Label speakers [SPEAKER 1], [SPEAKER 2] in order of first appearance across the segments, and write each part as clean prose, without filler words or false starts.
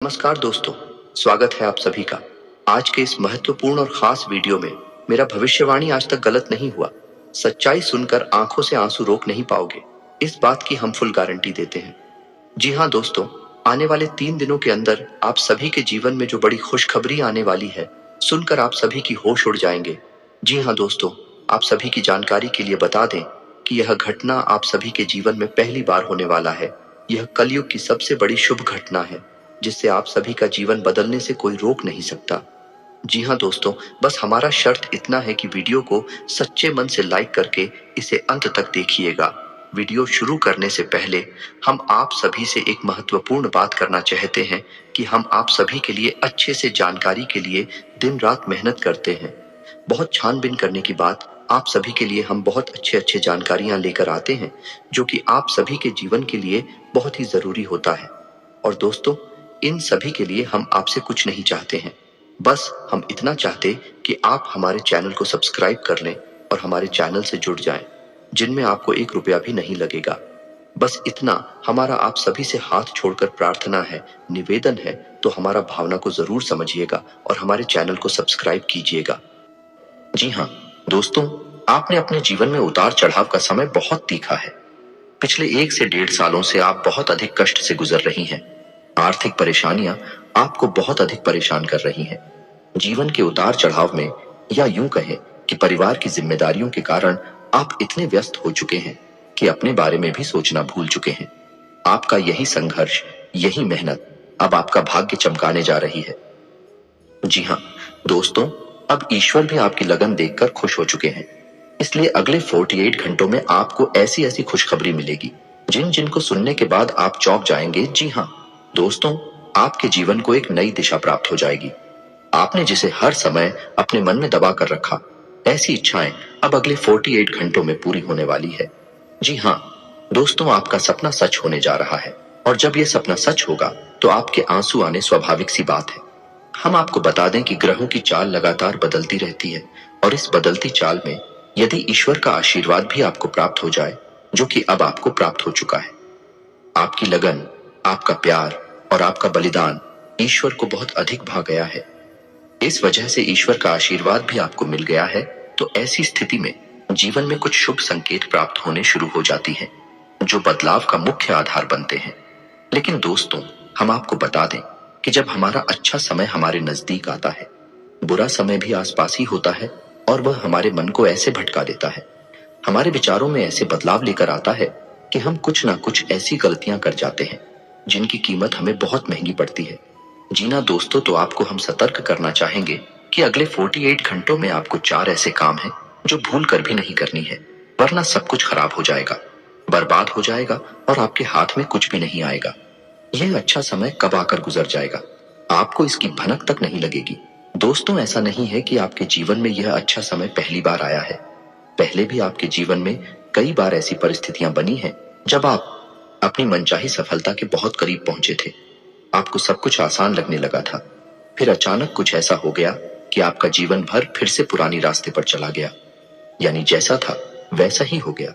[SPEAKER 1] नमस्कार दोस्तों, स्वागत है आप सभी का। आज के इस महत्वपूर्ण और खास वीडियो में मेरा भविष्यवाणी आज तक गलत नहीं हुआ। सच्चाई सुनकर आंखों से आंसू रोक नहीं पाओगे, इस बात की हम फुल गारंटी देते हैं। जी हाँ दोस्तों, आने वाले 3 दिनों के अंदर आप सभी के जीवन में जो बड़ी खुशखबरी आने वाली है, सुनकर आप सभी की होश उड़ जाएंगे। जी हाँ दोस्तों, आप सभी की जानकारी के लिए बता दें कि यह घटना आप सभी के जीवन में पहली बार होने वाला है। यह कलयुग की सबसे बड़ी शुभ घटना है, जिससे आप सभी का जीवन बदलने से कोई रोक नहीं सकता। जी हाँ दोस्तों, बस हमारा शर्त इतना है कि वीडियो को सच्चे मन से लाइक करके इसे अंत तक देखिएगा। वीडियो शुरू करने से पहले हम आप सभी से एक महत्वपूर्ण बात करना चाहते हैं कि हम आप सभी के लिए अच्छे से जानकारी के लिए दिन रात मेहनत करते हैं। बहुत छानबीन करने की बात, आप सभी के लिए हम बहुत अच्छे जानकारियां लेकर आते हैं, जो कि आप सभी के जीवन के लिए बहुत ही जरूरी होता है। और दोस्तों, इन सभी के लिए हम आपसे कुछ नहीं चाहते हैं, बस हम इतना चाहते कि आप हमारे चैनल को सब्सक्राइब कर लें और हमारे चैनल से जुड़ जाएं, जिनमें आपको 1 रुपया भी नहीं लगेगा। बस इतना हमारा आप सभी से हाथ छोड़कर प्रार्थना है, निवेदन है, तो हमारा भावना को जरूर समझिएगा और हमारे चैनल को सब्सक्राइब कीजिएगा। जी हाँ दोस्तों, आपने अपने जीवन में उतार चढ़ाव का समय बहुत तीखा है। पिछले 1 से 1.5 सालों से आप बहुत अधिक कष्ट से गुजर रही हैं। आर्थिक परेशानियां आपको बहुत अधिक परेशान कर रही हैं। जीवन के उतार चढ़ाव में, या यूं कहें कि परिवार की जिम्मेदारियों के कारण आप इतने व्यस्त हो चुके हैं कि अपने बारे में भी सोचना भूल चुके हैं। आपका यही संघर्ष, यही मेहनत अब आपका भाग्य चमकाने जा रही है। जी हाँ दोस्तों, अब ईश्वर भी आपकी लगन देखकर खुश हो चुके हैं। इसलिए अगले 48 घंटों में आपको ऐसी ऐसी खुशखबरी मिलेगी जिनको सुनने के बाद आप चौंक जाएंगे। जी हाँ दोस्तों, आपके जीवन को एक नई दिशा प्राप्त हो जाएगी। आपने जिसे हर समय अपने मन में दबा कर रखा, ऐसी इच्छाएं अब अगले 48 घंटों में पूरी होने वाली है। जी हाँ दोस्तों, आपका सपना सच होने जा रहा है, और जब यह सपना सच होगा तो आपके आंसू आने स्वाभाविक सी बात है। हम आपको बता दें कि ग्रहों की चाल लगातार बदलती रहती है, और इस बदलती चाल में यदि ईश्वर का आशीर्वाद भी आपको प्राप्त हो जाए, जो कि अब आपको प्राप्त हो चुका है, आपकी लगन, आपका प्यार और आपका बलिदान ईश्वर को बहुत अधिक भा गया है। इस वजह से ईश्वर का आशीर्वाद भी आपको मिल गया है, तो ऐसी स्थिति में जीवन में कुछ शुभ संकेत प्राप्त होने शुरू हो जाती हैं, जो बदलाव का मुख्य आधार बनते हैं। लेकिन दोस्तों, हम आपको बता दें कि जब हमारा अच्छा समय हमारे नजदीक आता है, बुरा समय भी आसपास ही होता है, और वह हमारे मन को ऐसे भटका देता है, हमारे विचारों में ऐसे बदलाव लेकर आता है कि हम कुछ ना कुछ ऐसी गलतियां कर जाते हैं जिनकी कीमत हमें बहुत महंगी पड़ती है। जीना दोस्तों, तो आपको हम सतर्क करना चाहेंगे कि अगले 48 घंटों में आपको 4 ऐसे काम हैं जो भूल कर भी नहीं करनी है, वरना सब कुछ खराब हो जाएगा, बर्बाद हो जाएगा और आपके हाथ में कुछ भी नहीं आएगा। यह अच्छा समय कब आकर गुजर जाएगा, आपको इसकी भनक तक नहीं लगेगी। दोस्तों, ऐसा नहीं है कि आपके जीवन में यह अच्छा समय पहली बार आया है। पहले भी आपके जीवन में कई बार ऐसी परिस्थितियां बनी हैं जब आप अपनी मनचाही सफलता के बहुत करीब पहुंचे थे। आपको सब कुछ आसान लगने लगा था, फिर अचानक कुछ ऐसा हो गया कि आपका जीवन भर फिर से पुरानी रास्ते पर चला गया, यानी जैसा था वैसा ही हो गया।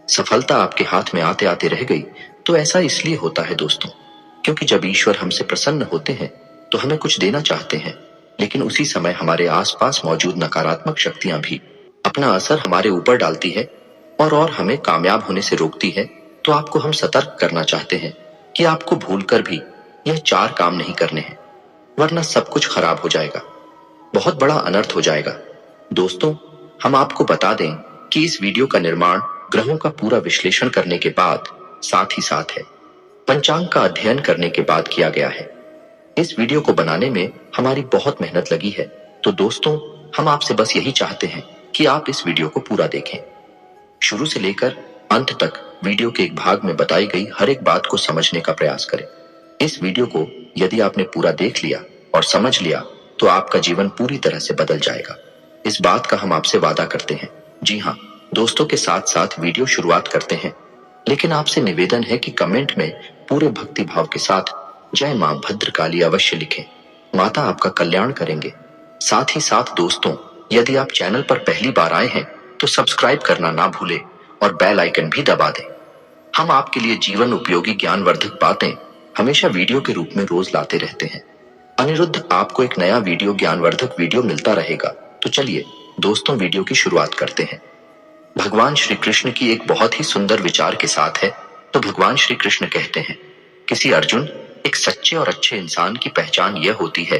[SPEAKER 1] सफलता आपके हाथ में आते आते रह गई। तो ऐसा इसलिए होता है दोस्तों, क्योंकि जब ईश्वर हमसे प्रसन्न होते हैं तो हमें कुछ देना चाहते हैं, लेकिन उसी समय हमारे आसपास मौजूद नकारात्मक शक्तियां भी अपना असर हमारे ऊपर डालती है और हमें कामयाब होने से रोकती है। तो आपको हम सतर्क करना चाहते हैं कि आपको भूलकर भी यह 4 काम नहीं करने हैं, वरना सब कुछ खराब हो जाएगा, बहुत बड़ा अनर्थ हो जाएगा। दोस्तों, हम आपको बता दें कि इस वीडियो का निर्माण ग्रहों का पूरा विश्लेषण करने के बाद, साथ ही साथ है पंचांग का अध्ययन करने के बाद किया गया है। इस वीडियो को बनाने में हमारी बहुत मेहनत लगी है। तो दोस्तों, हम आपसे बस यही चाहते हैं कि आप इस वीडियो को पूरा देखें, शुरू से लेकर अंत तक वीडियो के एक भाग में बताई गई हर एक बात को समझने का प्रयास करें। इस वीडियो को यदि आपने पूरा देख लिया और समझ लिया तो आपका जीवन पूरी तरह से बदल जाएगा। इस बात का हम आपसे वादा करते हैं। जी हाँ दोस्तों, के साथ साथ वीडियो शुरुआत करते हैं, लेकिन आपसे निवेदन है कि कमेंट में पूरे भक्ति भाव के साथ जय मां भद्रकाली अवश्य लिखें। माता आपका कल्याण करेंगे। साथ ही साथ दोस्तों, यदि आप चैनल पर पहली बार आए हैं तो सब्सक्राइब करना ना भूलें और बेल आइकन भी दबा दें। हम आपके लिए जीवन उपयोगी ज्ञानवर्धक बातें हमेशा वीडियो के रूप में रोज लाते रहते हैं। अनिरुद्ध, आपको एक नया वीडियो, ज्ञानवर्धक वीडियो मिलता रहेगा। तो चलिए दोस्तों, वीडियो की शुरुआत करते हैं। भगवान श्री कृष्ण की एक बहुत ही सुंदर विचार के साथ है। तो भगवान श्री कृष्ण कहते हैं, किसी अर्जुन, एक सच्चे और अच्छे इंसान की पहचान यह होती है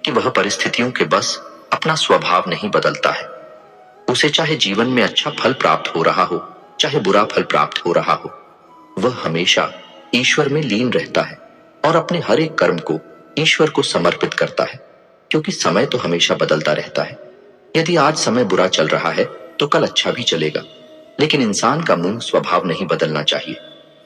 [SPEAKER 1] कि वह परिस्थितियों के बस अपना स्वभाव नहीं बदलता है। उसे चाहे जीवन में अच्छा फल प्राप्त हो रहा हो, चाहे बुरा फल प्राप्त हो रहा हो, वह हमेशा ईश्वर में लीन रहता है और अपने हर एक कर्म को ईश्वर को समर्पित करता है। क्योंकि समय तो हमेशा बदलता रहता है। यदि आज समय बुरा चल रहा है तो कल अच्छा भी चलेगा। लेकिन इंसान का मूल स्वभाव नहीं बदलना चाहिए।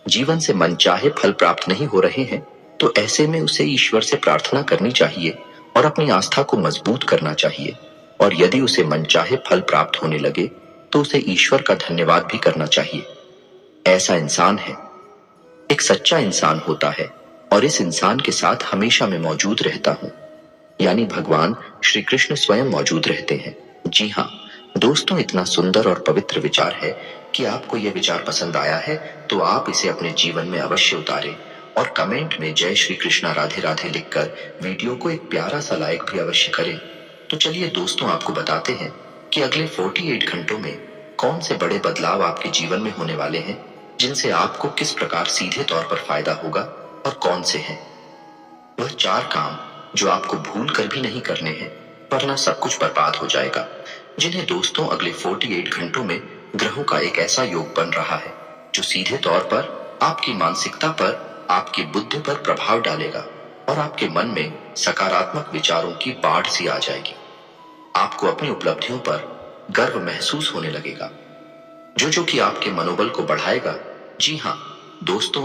[SPEAKER 1] जीवन से मनचाहे फल प्राप्त नहीं हो रहे हैं तो ऐसे में उसे ईश्वर से प्रार्थना करनी चाहिए और अपनी आस्था को मजबूत करना चाहिए। और यदि उसे मनचाहे फल प्राप्त होने लगे तो उसे ईश्वर का धन्यवाद भी करना चाहिए। ऐसा इंसान है, एक सच्चा इंसान होता है और इस इंसान के साथ हमेशा मैं मौजूद रहता हूँ, यानी भगवान श्री कृष्ण स्वयं मौजूद रहते हैं। जी हाँ दोस्तों, इतना सुंदर और पवित्र विचार है कि आपको यह विचार पसंद आया है तो आप इसे अपने जीवन में अवश्य उतारें और कमेंट में जय श्री कृष्णा राधे राधे लिखकर वीडियो को एक प्यारा सा लाइक भी अवश्य करें। तो चलिए दोस्तों, आपको बताते हैं कि अगले 48 घंटों में कौन से बड़े बदलाव आपके जीवन में होने वाले हैं, जिनसे आपको किस प्रकार सीधे तौर पर फायदा होगा और कौन से हैं। वह 4 काम जो आपको भूल कर भी नहीं करने हैं, वरना सब कुछ बर्बाद हो जाएगा। जिन्हें दोस्तों अगले 48 घंटों में ग्रहों का एक ऐसा योग बन रहा है जो सीधे तौर पर आपकी मानसिकता पर, आपकी बुद्धि पर प्रभाव डालेगा और आपके मन में सकारात्मक विचारों की बाढ़ सी आ जाएगी। आपको अपनी उपलब्धियों पर गर्व महसूस होने लगेगा, जो कि आपके मनोबल को बढ़ाएगा। जी हाँ दोस्तों,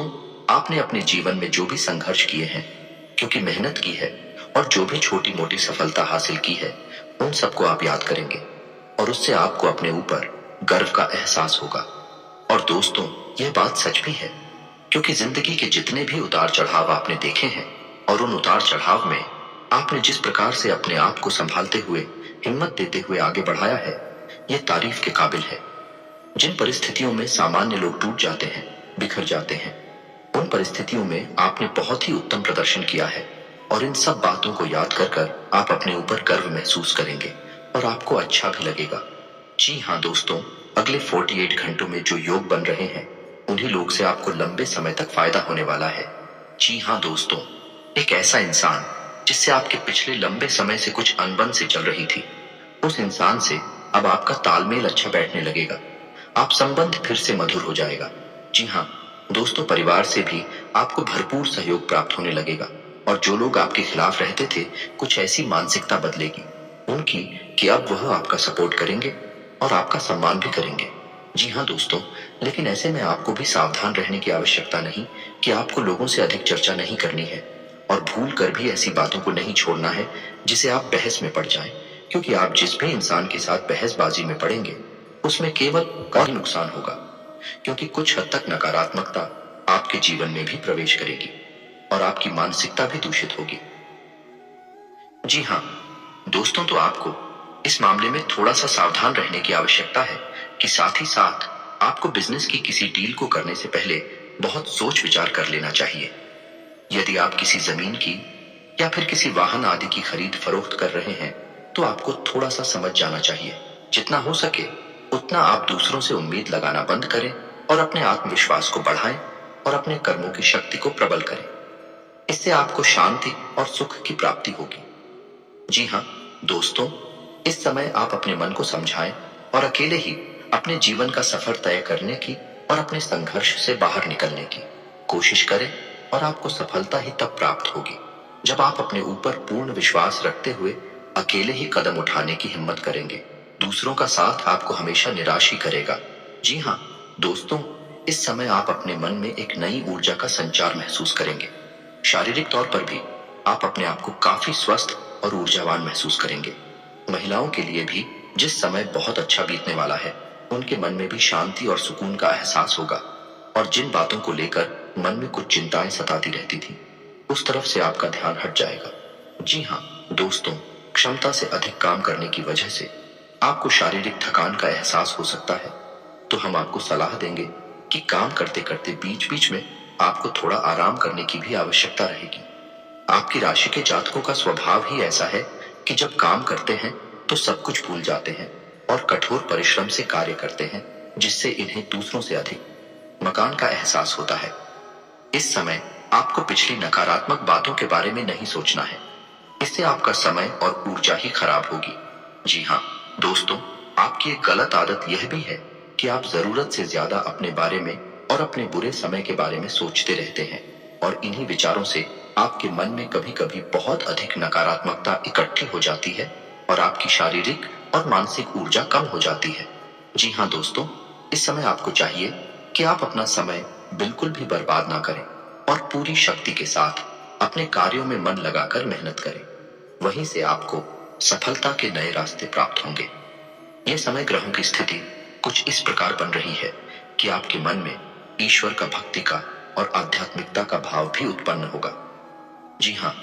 [SPEAKER 1] आपने अपने जीवन में जो भी संघर्ष किए हैं, क्योंकि मेहनत की है और जो भी छोटी मोटी सफलता हासिल की है, उन सबको आप याद करेंगे और उससे आपको अपने ऊपर गर्व का एहसास होगा। और दोस्तों, यह बात सच भी है, क्योंकि जिंदगी के जितने भी उतार चढ़ाव आपने देखे हैं और उन उतार चढ़ाव में आपने जिस प्रकार से अपने आप को संभालते हुए, हिम्मत देते हुए आगे बढ़ाया है, यह तारीफ के काबिल है। जिन परिस्थितियों में सामान्य लोग टूट जाते हैं, बिखर जाते हैं, उन परिस्थितियों में आपने बहुत ही उत्तम प्रदर्शन किया है और इन सब बातों को याद कर कर आप अपने ऊपर गर्व महसूस करेंगे और आपको अच्छा भी लगेगा। जी हाँ दोस्तों, अगले 48 घंटों में जो योग बन रहे हैं, उन्हीं लोग से आपको लंबे समय तक फायदा होने वाला है। जी हाँ दोस्तों, एक ऐसा इंसान जिससे आपके पिछले लंबे समय से कुछ अनबन से चल रही थी, उस इंसान से अब आपका तालमेल अच्छा बैठने लगेगा। आप संबंध फिर से मधुर हो जाएगा। जी हाँ दोस्तों, परिवार से भी आपको भरपूर सहयोग प्राप्त होने लगेगा और जो लोग आपके खिलाफ रहते थे, कुछ ऐसी मानसिकता बदलेगी उनकी कि अब वह आपका सपोर्ट करेंगे और आपका सम्मान भी करेंगे। जी हाँ दोस्तों, लेकिन ऐसे में आपको भी सावधान रहने की आवश्यकता नहीं कि आपको लोगों से अधिक चर्चा नहीं करनी है और भूल कर भी ऐसी बातों को नहीं छोड़ना है जिसे आप बहस में पड़ जाएं, क्योंकि आप जिस भी इंसान के साथ बहसबाजी में पड़ेंगे उसमें केवल और नुकसान होगा, क्योंकि कुछ हद तक नकारात्मकता आपके जीवन में भी प्रवेश करेगी और आपकी मानसिकता भी दूषित होगी। जी हाँ दोस्तों, तो आपको इस मामले में थोड़ा सा सावधान रहने की आवश्यकता है कि साथ ही साथ आपको बिजनेस की किसी डील को करने से पहले बहुत सोच विचार कर लेना चाहिए। यदि आप किसी जमीन की या फिर किसी वाहन आदि की खरीद फरोख्त कर रहे हैं तो आपको थोड़ा सा समझ जाना चाहिए। जितना हो सके उतना आप दूसरों से उम्मीद लगाना बंद करें और अपने आत्मविश्वास को बढ़ाएं और अपने कर्मों की शक्ति को प्रबल करें। इससे आपको शांति और सुख की प्राप्ति होगी। जी हाँ दोस्तों, इस समय आप अपने मन को समझाएं और अकेले ही अपने जीवन का सफर तय करने की और अपने संघर्ष से बाहर निकलने की कोशिश करें और आपको सफलता ही तब प्राप्त होगी जब आप अपने ऊपर पूर्ण विश्वास रखते हुए अकेले ही कदम उठाने की हिम्मत करेंगे। दूसरों का साथ आपको हमेशा निराश ही करेगा। जी हाँ दोस्तों, इस समय आप अपने मन में एक नई ऊर्जा का संचार महसूस करेंगे। शारीरिक तौर पर भी आप अपने आप को काफी स्वस्थ और ऊर्जावान महसूस करेंगे। महिलाओं के लिए भी जिस समय बहुत अच्छा बीतने वाला है, उनके मन में भी शांति और सुकून का एहसास होगा और जिन बातों को लेकर मन में कुछ चिंताएं सताती रहती थी, उस तरफ से आपका ध्यान हट जाएगा। जी हाँ दोस्तों, क्षमता से अधिक काम करने की वजह से आपको शारीरिक थकान का एहसास हो सकता है, तो हम आपको सलाह देंगे कि काम करते करते बीच बीच में आपको थोड़ा आराम करने की भी आवश्यकता रहेगी। आपकी राशि के जातकों का स्वभाव ही ऐसा है कि जब काम करते हैं तो सब कुछ भूल जाते हैं और कठोर परिश्रम से कार्य करते हैं, जिससे इन्हें दूसरों से अधिक मकान का एहसास होता है। इस समय आपको पिछली नकारात्मक बातों के बारे में नहीं सोचना है, इससे आपका समय और ऊर्जा ही खराब होगी। जी हाँ दोस्तों, आपकी एक गलत आदत यह भी है कि आप जरूरत से ज्यादा अपने बारे में और अपने बुरे समय के बारे में सोचते रहते हैं और इन्हीं विचारों से आपके मन में कभी कभी बहुत अधिक नकारात्मकता इकट्ठी हो जाती है और आपकी शारीरिक और मानसिक ऊर्जा कम हो जाती है। जी हाँ दोस्तों, इस समय आपको चाहिए कि आप अपना समय बिल्कुल भी बर्बाद ना करें और पूरी शक्ति के साथ अपने कार्यों में मन लगाकर मेहनत करें। वहीं से आपको सफलता के नए रास्ते प्राप्त होंगे। यह समय ग्रहों की स्थिति कुछ इस प्रकार बन रही है कि आपके मन में ईश्वर का भक्ति का और आध्यात्मिकता का भाव भी उत्पन्न होगा। जी हाँ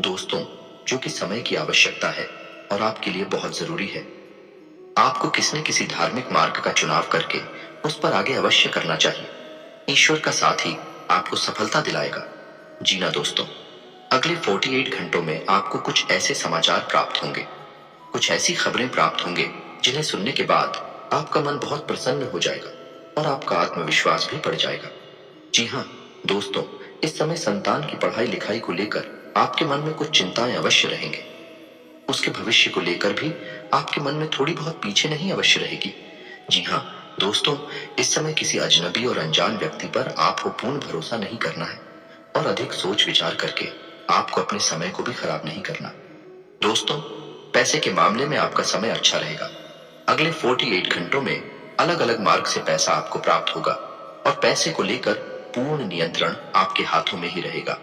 [SPEAKER 1] दोस्तों, जो कि समय की आवश्यकता है और आपके लिए बहुत जरूरी है। आपको किसी न किसी धार्मिक मार्ग का चुनाव करके उस पर आगे अवश्य करना चाहिए। ईश्वर का साथ ही आपको सफलता दिलाएगा। जी ना दोस्तों, अगले 48 घंटों में आपको कुछ ऐसे समाचार प्राप्त होंगे, कुछ ऐसी खबरें प्राप्त होंगे जिन्हें सुनने के बाद आपका मन बहुत प्रसन्न हो जाएगा और आपका आत्मविश्वास भी बढ़ जाएगा। जी हाँ दोस्तों, इस समय संतान की पढ़ाई लिखाई को लेकर आपके मन में कुछ चिंताएं अवश्य रहेंगे। उसके भविष्य को लेकर भी आपके मन में थोड़ी बहुत पीछे नहीं अवश्य रहेगी। जी हाँ दोस्तों, इस समय किसी अजनबी और अनजान व्यक्ति पर आपको पूर्ण भरोसा नहीं करना है और अधिक सोच विचार करके आपको अपने समय को भी खराब नहीं करना। दोस्तों, पैसे के मामले में आपका समय अच्छा रहेगा। अगले 48 घंटों में अलग अलग मार्ग से पैसा आपको प्राप्त होगा और पैसे को लेकर पूर्ण नियंत्रण आपके हाथों में ही रहेगा।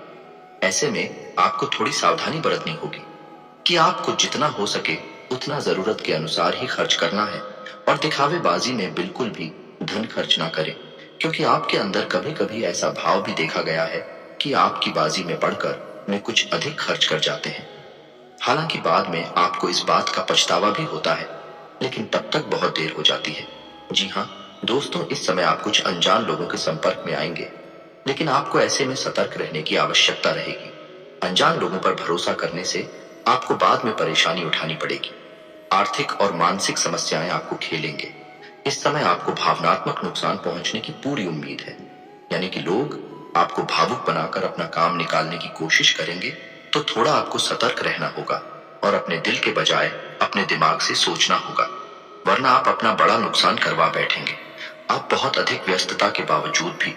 [SPEAKER 1] ऐसे में आपको थोड़ी सावधानी बरतनी होगी कि आपको जितना हो सके उतना जरूरत के अनुसार ही खर्च करना है और दिखावेबाजी में बिल्कुल भी धन खर्च ना करें, क्योंकि आपके अंदर कभी कभी ऐसा भाव भी देखा गया है कि आपकी बाजी में पड़कर में कुछ अधिक खर्च कर जाते हैं। हालांकि बाद में आपको इस बात का पछतावा भी होता है, लेकिन तब तक बहुत देर हो जाती है। जी हाँ दोस्तों, इस समय आप कुछ अनजान लोगों के संपर्क में आएंगे, लेकिन आपको ऐसे में सतर्क रहने की आवश्यकता रहेगी। अनजान लोगों पर भरोसा करने से आपको बाद में परेशानी उठानी पड़ेगी। आर्थिक और मानसिक समस्याएं आपको खेलेंगे। इस समय आपको भावनात्मक नुकसान पहुंचने की पूरी उम्मीद है, यानी कि लोग आपको भावुक बनाकर अपना काम निकालने की कोशिश करेंगे, तो थोड़ा आपको सतर्क रहना होगा और अपने दिल के बजाय अपने दिमाग से सोचना होगा, वरना आप अपना बड़ा नुकसान करवा बैठेंगे। आप बहुत अधिक व्यस्तता के बावजूद भी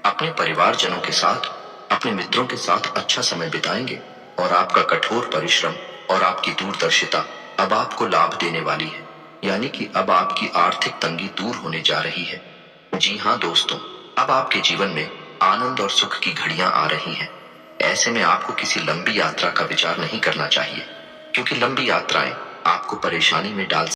[SPEAKER 1] अपने परिवारजनों के साथ, अपने मित्रों के साथ अच्छा समय बिताएंगे और आपका कठोर परिश्रम और आपकी दूरदर्शिता अब आपको लाभ देने वाली है, यानी कि अब आपकी आर्थिक तंगी दूर होने जा रही है। जी हाँ दोस्तों, अब आपके जीवन में आनंद और सुख की घड़ियां आ रही हैं। ऐसे में आपको किसी लंबी यात्रा का विचार नहीं करना चाहिए, क्योंकि लंबी यात्राएं आपको परेशानी में डाल